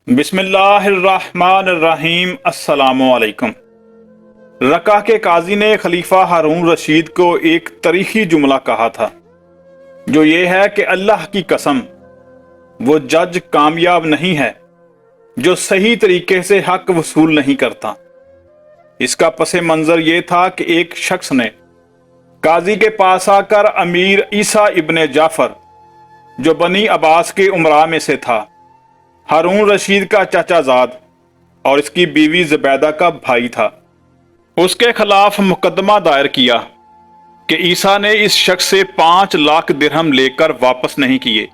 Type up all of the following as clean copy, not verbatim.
بسم اللہ الرحمن الرحیم۔ السلام علیکم۔ رقہ کے قاضی نے خلیفہ ہارون رشید کو ایک تاریخی جملہ کہا تھا، جو یہ ہے کہ اللہ کی قسم، وہ جج کامیاب نہیں ہے جو صحیح طریقے سے حق وصول نہیں کرتا۔ اس کا پس منظر یہ تھا کہ ایک شخص نے قاضی کے پاس آ کر امیر عیسیٰ ابن جعفر، جو بنی عباس کے امراء میں سے تھا، ہارون رشید کا چچا زاد اور اس کی بیوی زبیدہ کا بھائی تھا، اس کے خلاف مقدمہ دائر کیا کہ عیسیٰ نے اس شخص سے 5 لاکھ درہم لے کر واپس نہیں کیے۔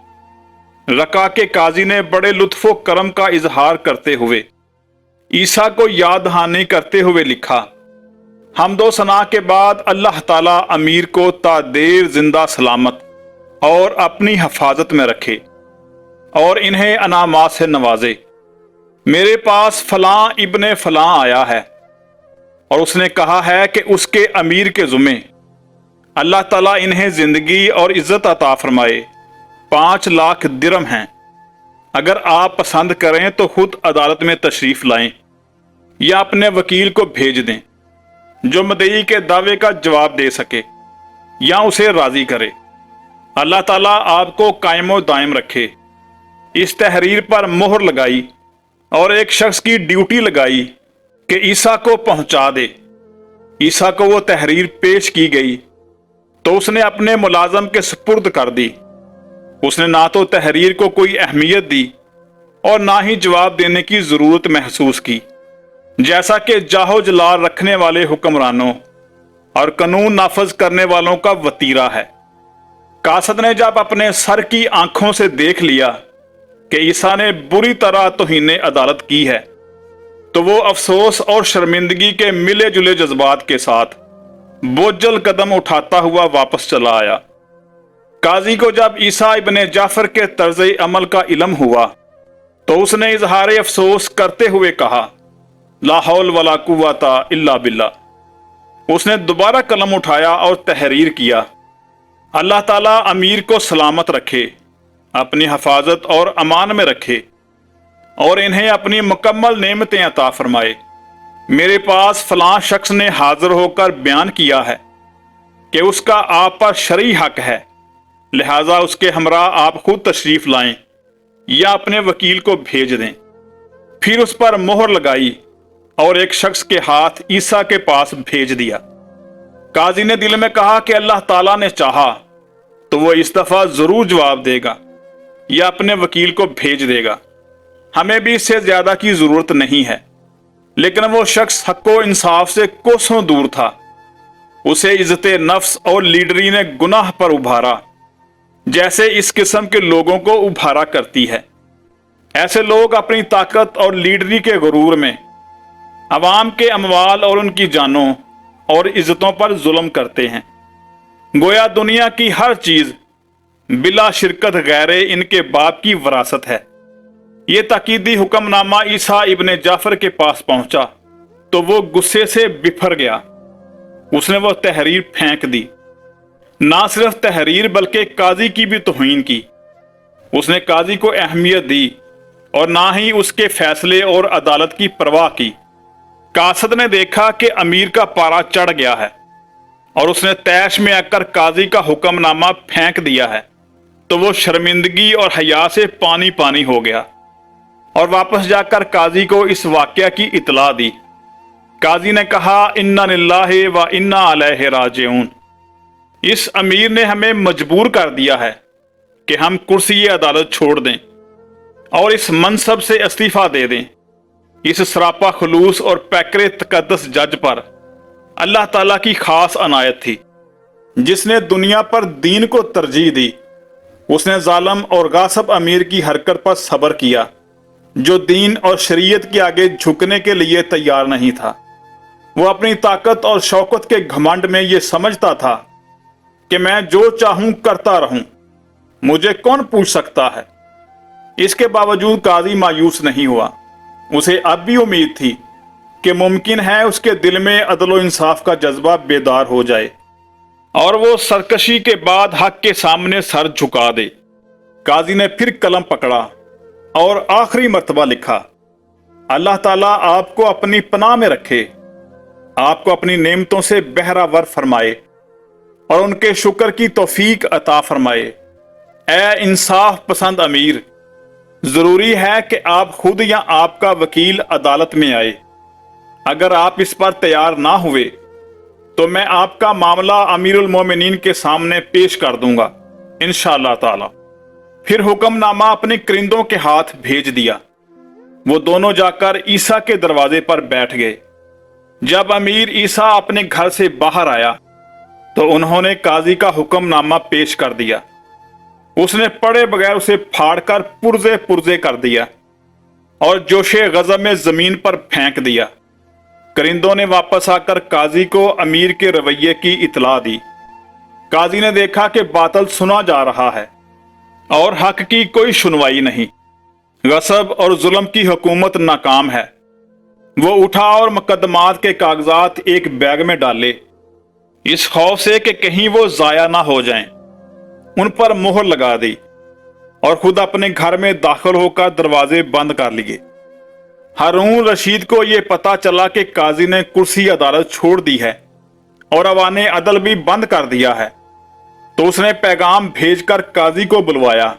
رقہ کے قاضی نے بڑے لطف و کرم کا اظہار کرتے ہوئے عیسیٰ کو یاد دہانی کرتے ہوئے لکھا، حمد و ثنا کے بعد اللہ تعالیٰ امیر کو تا دیر زندہ سلامت اور اپنی حفاظت میں رکھے اور انہیں انعامات سے نوازے۔ میرے پاس فلاں ابن فلاں آیا ہے اور اس نے کہا ہے کہ اس کے امیر کے ذمے اللہ تعالیٰ انہیں زندگی اور عزت عطا فرمائے، 5 لاکھ درہم ہیں۔ اگر آپ پسند کریں تو خود عدالت میں تشریف لائیں یا اپنے وکیل کو بھیج دیں جو مدعی کے دعوے کا جواب دے سکے یا اسے راضی کرے۔ اللہ تعالیٰ آپ کو قائم و دائم رکھے۔ اس تحریر پر مہر لگائی اور ایک شخص کی ڈیوٹی لگائی کہ عیسیٰ کو پہنچا دے۔ عیسیٰ کو وہ تحریر پیش کی گئی تو اس نے اپنے ملازم کے سپرد کر دی۔ اس نے نہ تو تحریر کو کوئی اہمیت دی اور نہ ہی جواب دینے کی ضرورت محسوس کی، جیسا کہ جاہ و جلال رکھنے والے حکمرانوں اور قانون نافذ کرنے والوں کا وتیرہ ہے۔ قاصد نے جب اپنے سر کی آنکھوں سے دیکھ لیا کہ عیسیٰ نے بری طرح توہین عدالت کی ہے تو وہ افسوس اور شرمندگی کے ملے جلے جذبات کے ساتھ بوجھل قدم اٹھاتا ہوا واپس چلا آیا۔ قاضی کو جب عیسیٰ ابن جعفر کے طرز عمل کا علم ہوا تو اس نے اظہار افسوس کرتے ہوئے کہا، لا حول ولا قوت الا باللہ۔ اس نے دوبارہ قلم اٹھایا اور تحریر کیا، اللہ تعالیٰ امیر کو سلامت رکھے، اپنی حفاظت اور امان میں رکھے اور انہیں اپنی مکمل نعمتیں عطا فرمائے۔ میرے پاس فلاں شخص نے حاضر ہو کر بیان کیا ہے کہ اس کا آپ پر شرعی حق ہے، لہٰذا اس کے ہمراہ آپ خود تشریف لائیں یا اپنے وکیل کو بھیج دیں۔ پھر اس پر مہر لگائی اور ایک شخص کے ہاتھ عیسیٰ کے پاس بھیج دیا۔ قاضی نے دل میں کہا کہ اللہ تعالیٰ نے چاہا تو وہ اس دفعہ ضرور جواب دے گا یا اپنے وکیل کو بھیج دے گا، ہمیں بھی اس سے زیادہ کی ضرورت نہیں ہے۔ لیکن وہ شخص حق و انصاف سے کوسوں دور تھا۔ اسے عزت نفس اور لیڈری نے گناہ پر ابھارا، جیسے اس قسم کے لوگوں کو ابھارا کرتی ہے۔ ایسے لوگ اپنی طاقت اور لیڈری کے غرور میں عوام کے اموال اور ان کی جانوں اور عزتوں پر ظلم کرتے ہیں، گویا دنیا کی ہر چیز بلا شرکت غیر ان کے باپ کی وراثت ہے۔ یہ تاکیدی حکم نامہ عیسیٰ ابن جعفر کے پاس پہنچا تو وہ غصے سے بفر گیا۔ اس نے وہ تحریر پھینک دی۔ نہ صرف تحریر بلکہ قاضی کی بھی توہین کی۔ اس نے قاضی کو اہمیت دی اور نہ ہی اس کے فیصلے اور عدالت کی پرواہ کی۔ قاصد نے دیکھا کہ امیر کا پارا چڑھ گیا ہے اور اس نے طیش میں آ کر قاضی کا حکم نامہ پھینک دیا ہے تو وہ شرمندگی اور حیا سے پانی پانی ہو گیا اور واپس جا کر قاضی کو اس واقعہ کی اطلاع دی۔ قاضی نے کہا، انا للہ و انا الیہ راجعون۔ اس امیر نے ہمیں مجبور کر دیا ہے کہ ہم کرسی عدالت چھوڑ دیں اور اس منصب سے استعفیٰ دے دیں۔ اس سراپا خلوص اور پیکر تقدس جج پر اللہ تعالیٰ کی خاص عنایت تھی، جس نے دنیا پر دین کو ترجیح دی۔ اس نے ظالم اور غاصب امیر کی حرکت پر صبر کیا، جو دین اور شریعت کے آگے جھکنے کے لیے تیار نہیں تھا۔ وہ اپنی طاقت اور شوکت کے گھمنڈ میں یہ سمجھتا تھا کہ میں جو چاہوں کرتا رہوں، مجھے کون پوچھ سکتا ہے۔ اس کے باوجود قاضی مایوس نہیں ہوا۔ اسے اب بھی امید تھی کہ ممکن ہے اس کے دل میں عدل و انصاف کا جذبہ بیدار ہو جائے اور وہ سرکشی کے بعد حق کے سامنے سر جھکا دے۔ قاضی نے پھر قلم پکڑا اور آخری مرتبہ لکھا، اللہ تعالیٰ آپ کو اپنی پناہ میں رکھے، آپ کو اپنی نعمتوں سے بہرہ فرمائے اور ان کے شکر کی توفیق عطا فرمائے۔ اے انصاف پسند امیر، ضروری ہے کہ آپ خود یا آپ کا وکیل عدالت میں آئے۔ اگر آپ اس پر تیار نہ ہوئے تو میں آپ کا معاملہ امیر المومنین کے سامنے پیش کر دوں گا انشاءاللہ تعالی۔ پھر حکم نامہ اپنے کرندوں کے ہاتھ بھیج دیا۔ وہ دونوں جا کر عیسیٰ کے دروازے پر بیٹھ گئے۔ جب امیر عیسیٰ اپنے گھر سے باہر آیا تو انہوں نے قاضی کا حکم نامہ پیش کر دیا۔ اس نے پڑھے بغیر اسے پھاڑ کر پرزے پرزے کر دیا اور جوش غضب میں زمین پر پھینک دیا۔ کرندوں نے واپس آ کر قاضی کو امیر کے رویے کی اطلاع دی۔ قاضی نے دیکھا کہ باطل سنا جا رہا ہے اور حق کی کوئی سنوائی نہیں، غصب اور ظلم کی حکومت ناکام ہے۔ وہ اٹھا اور مقدمات کے کاغذات ایک بیگ میں ڈالے، اس خوف سے کہ کہیں وہ ضائع نہ ہو جائیں۔ ان پر مہر لگا دی اور خود اپنے گھر میں داخل ہو کر دروازے بند کر لیے۔ ہارون رشید کو یہ پتا چلا کہ قاضی نے کرسی عدالت چھوڑ دی ہے اور اوان عدل بھی بند کر دیا ہے، تو اس نے پیغام بھیج کر قاضی کو بلوایا۔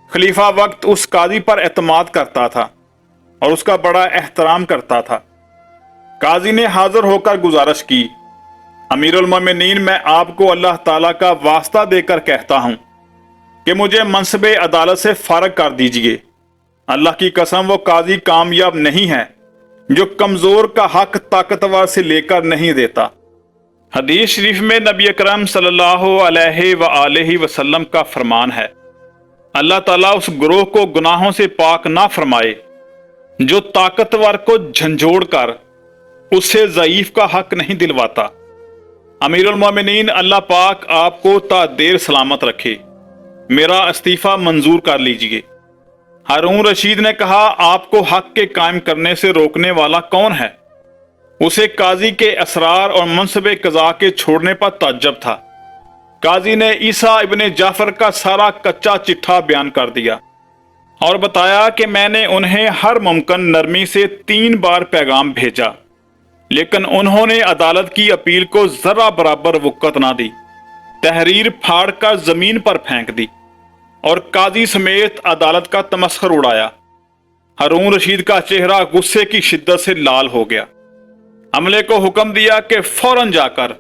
خلیفہ وقت اس قاضی پر اعتماد کرتا تھا اور اس کا بڑا احترام کرتا تھا۔ قاضی نے حاضر ہو کر گزارش کی، امیر المومنین، میں آپ کو اللہ تعالیٰ کا واسطہ دے کر کہتا ہوں کہ مجھے منصب عدالت سے فارغ کر دیجئے۔ اللہ کی قسم وہ قاضی کامیاب نہیں ہے جو کمزور کا حق طاقتور سے لے کر نہیں دیتا۔ حدیث شریف میں نبی اکرم صلی اللہ علیہ وآلہ وسلم کا فرمان ہے، اللہ تعالیٰ اس گروہ کو گناہوں سے پاک نہ فرمائے جو طاقتور کو جھنجھوڑ کر اس سے ضعیف کا حق نہیں دلواتا۔ امیر المومنین، اللہ پاک آپ کو تا دیر سلامت رکھے، میرا استعفیٰ منظور کر لیجئے۔ ہارون رشید نے کہا، آپ کو حق کے قائم کرنے سے روکنے والا کون ہے؟ اسے قاضی کے اسرار اور منصب قضا کے چھوڑنے پر تعجب تھا۔ قاضی نے عیسیٰ ابن جعفر کا سارا کچا چٹھا بیان کر دیا اور بتایا کہ میں نے انہیں ہر ممکن نرمی سے 3 بار پیغام بھیجا، لیکن انہوں نے عدالت کی اپیل کو ذرا برابر وقت نہ دی، تحریر پھاڑ کر زمین پر پھینک دی اور قاضی سمیت عدالت کا تمسخر اڑایا۔ ہارون رشید کا چہرہ غصے کی شدت سے لال ہو گیا۔ عملے کو حکم دیا کہ فوراً جا کر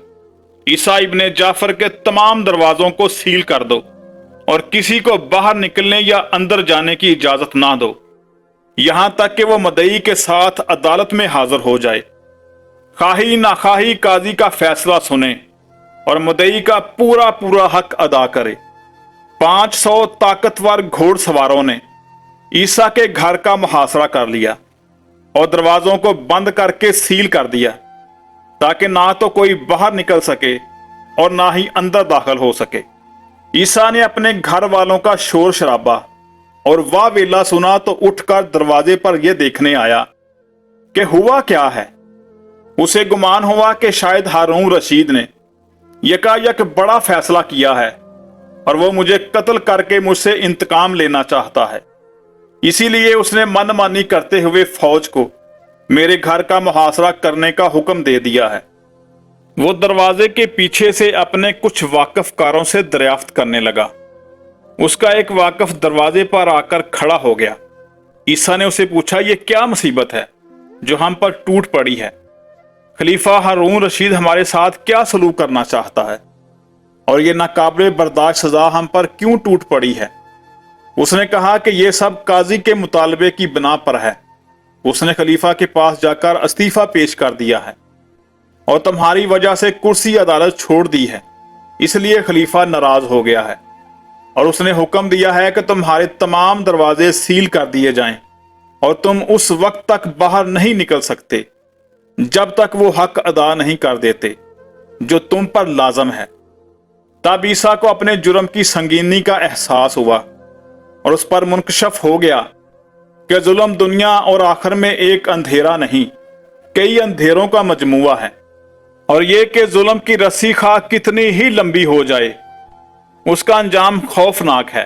عیسیٰ ابن جعفر کے تمام دروازوں کو سیل کر دو اور کسی کو باہر نکلنے یا اندر جانے کی اجازت نہ دو، یہاں تک کہ وہ مدعی کے ساتھ عدالت میں حاضر ہو جائے۔ خواہی ناخواہی قاضی کا فیصلہ سنے اور مدعی کا پورا پورا حق ادا کرے۔ 500 طاقتور گھوڑ سواروں نے عیسیٰ کے گھر کا محاصرہ کر لیا اور دروازوں کو بند کر کے سیل کر دیا تاکہ نہ تو کوئی باہر نکل سکے اور نہ ہی اندر داخل ہو سکے۔ عیسیٰ نے اپنے گھر والوں کا شور شرابہ اور واہ ویلا سنا تو اٹھ کر دروازے پر یہ دیکھنے آیا کہ ہوا کیا ہے۔ اسے گمان ہوا کہ شاید ہارون رشید نے یکایک بڑا فیصلہ کیا ہے اور وہ مجھے قتل کر کے مجھ سے انتقام لینا چاہتا ہے، اسی لیے اس نے من مانی کرتے ہوئے فوج کو میرے گھر کا محاصرہ کرنے کا حکم دے دیا ہے۔ وہ دروازے کے پیچھے سے اپنے کچھ واقف کاروں سے دریافت کرنے لگا۔ اس کا ایک واقف دروازے پر آ کر کھڑا ہو گیا۔ عیسیٰ نے اسے پوچھا، یہ کیا مصیبت ہے جو ہم پر ٹوٹ پڑی ہے؟ خلیفہ ہارون رشید ہمارے ساتھ کیا سلوک کرنا چاہتا ہے اور یہ ناقابل برداشت سزا ہم پر کیوں ٹوٹ پڑی ہے؟ اس نے کہا کہ یہ سب قاضی کے مطالبے کی بنا پر ہے۔ اس نے خلیفہ کے پاس جا کر استعفیٰ پیش کر دیا ہے اور تمہاری وجہ سے کرسی عدالت چھوڑ دی ہے، اس لیے خلیفہ ناراض ہو گیا ہے اور اس نے حکم دیا ہے کہ تمہارے تمام دروازے سیل کر دیے جائیں اور تم اس وقت تک باہر نہیں نکل سکتے جب تک وہ حق ادا نہیں کر دیتے جو تم پر لازم ہے۔ تب عیسیٰ کو اپنے جرم کی سنگینی کا احساس ہوا اور اس پر منکشف ہو گیا کہ ظلم دنیا اور آخر میں ایک اندھیرا نہیں، کئی اندھیروں کا مجموعہ ہے، اور یہ کہ ظلم کی رسی خواہ کتنی ہی لمبی ہو جائے اس کا انجام خوفناک ہے۔